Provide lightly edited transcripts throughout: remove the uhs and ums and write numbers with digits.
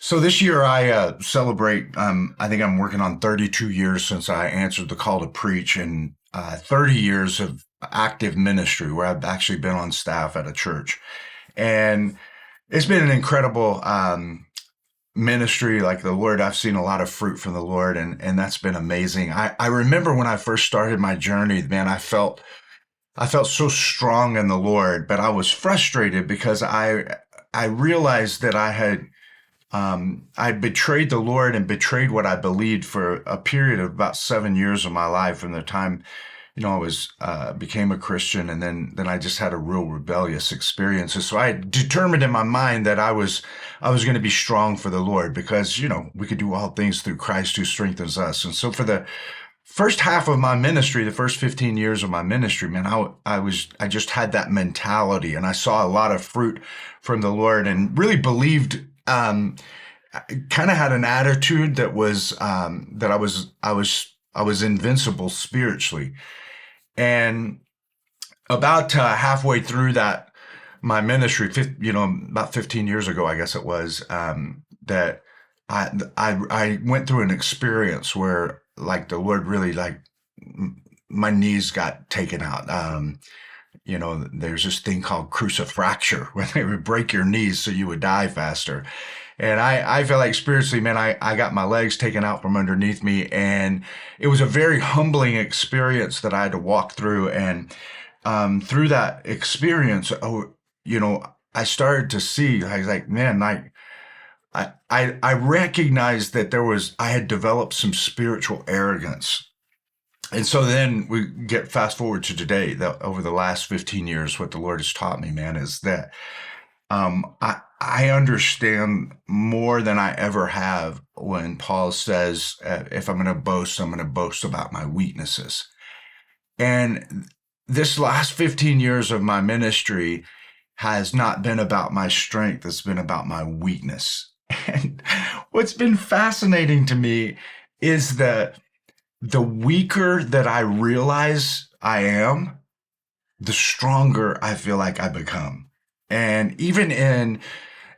So this year I celebrate. I think I'm working on 32 years since I answered the call to preach, and 30 years of active ministry where I've actually been on staff at a church, and it's been an incredible ministry. Like the Lord, I've seen a lot of fruit from the Lord, and that's been amazing. I remember when I first started my journey, man, I felt so strong in the Lord, but I was frustrated because I realized that I betrayed the Lord and betrayed what I believed for a period of about 7 years of my life from the time, I was became a Christian, and then I just had a real rebellious experience. And so I determined in my mind that I was going to be strong for the Lord because, we could do all things through Christ who strengthens us. And so for the first half of my ministry, the first 15 years of my ministry, man, I just had that mentality, and I saw a lot of fruit from the Lord and really believed, kind of had an attitude that was that I was invincible spiritually. And about halfway through that my ministry, about 15 years ago, I guess it was, that I went through an experience where like the Lord really my knees got taken out. There's this thing called crucifracture where they would break your knees so you would die faster. And I felt like spiritually, man, I got my legs taken out from underneath me. And it was a very humbling experience that I had to walk through. And through that experience, I started to see, I was like, man, I recognized that I had developed some spiritual arrogance. And so then we get fast forward to today, that over the last 15 years, what the Lord has taught me, man, is that I understand more than I ever have when Paul says, if I'm going to boast, I'm going to boast about my weaknesses. And this last 15 years of my ministry has not been about my strength. It's been about my weakness. And what's been fascinating to me is that the weaker that I realize I am, the stronger I feel like I become. And even in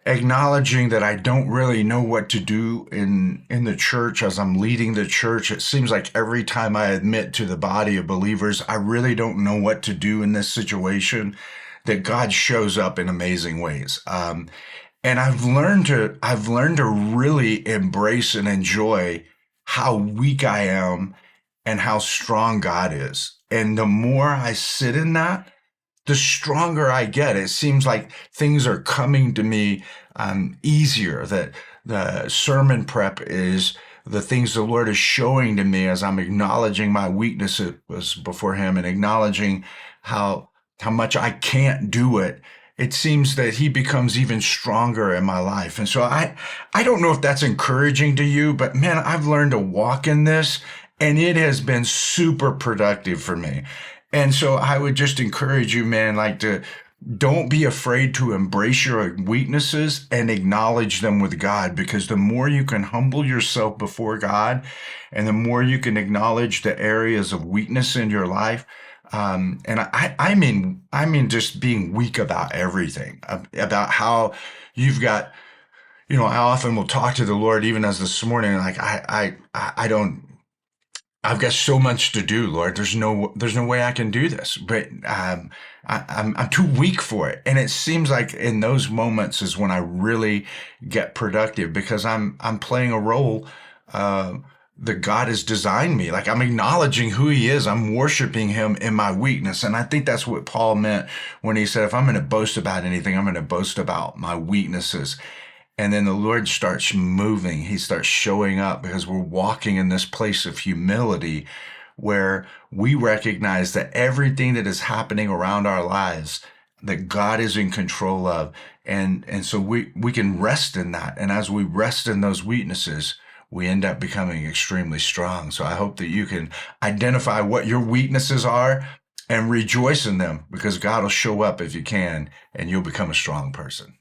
acknowledging that I don't really know what to do in the church as I'm leading the church, it seems like every time I admit to the body of believers, I really don't know what to do in this situation, that God shows up in amazing ways. And I've learned to really embrace and enjoy how weak I am and how strong God is. And the more I sit in that, the stronger I get. It seems like things are coming to me easier, that the sermon prep is the things the Lord is showing to me as I'm acknowledging my weaknesses before Him and acknowledging how much I can't do it. It seems that He becomes even stronger in my life. And so I don't know if that's encouraging to you, but man, I've learned to walk in this, and it has been super productive for me. And so I would just encourage you, man, don't be afraid to embrace your weaknesses and acknowledge them with God, because the more you can humble yourself before God and the more you can acknowledge the areas of weakness in your life, and I mean just being weak about everything, about how you've got, I often will talk to the Lord, even as this morning, like I don't, I've got so much to do, Lord. There's no way I can do this, but I'm too weak for it. And it seems like in those moments is when I really get productive, because I'm playing a role that God has designed me. Like I'm acknowledging who He is. I'm worshiping Him in my weakness. And I think that's what Paul meant when he said, if I'm going to boast about anything, I'm going to boast about my weaknesses. And then the Lord starts moving. He starts showing up because we're walking in this place of humility where we recognize that everything that is happening around our lives, that God is in control of. And so we can rest in that. And as we rest in those weaknesses, we end up becoming extremely strong. So I hope that you can identify what your weaknesses are and rejoice in them, because God will show up if you can, and you'll become a strong person.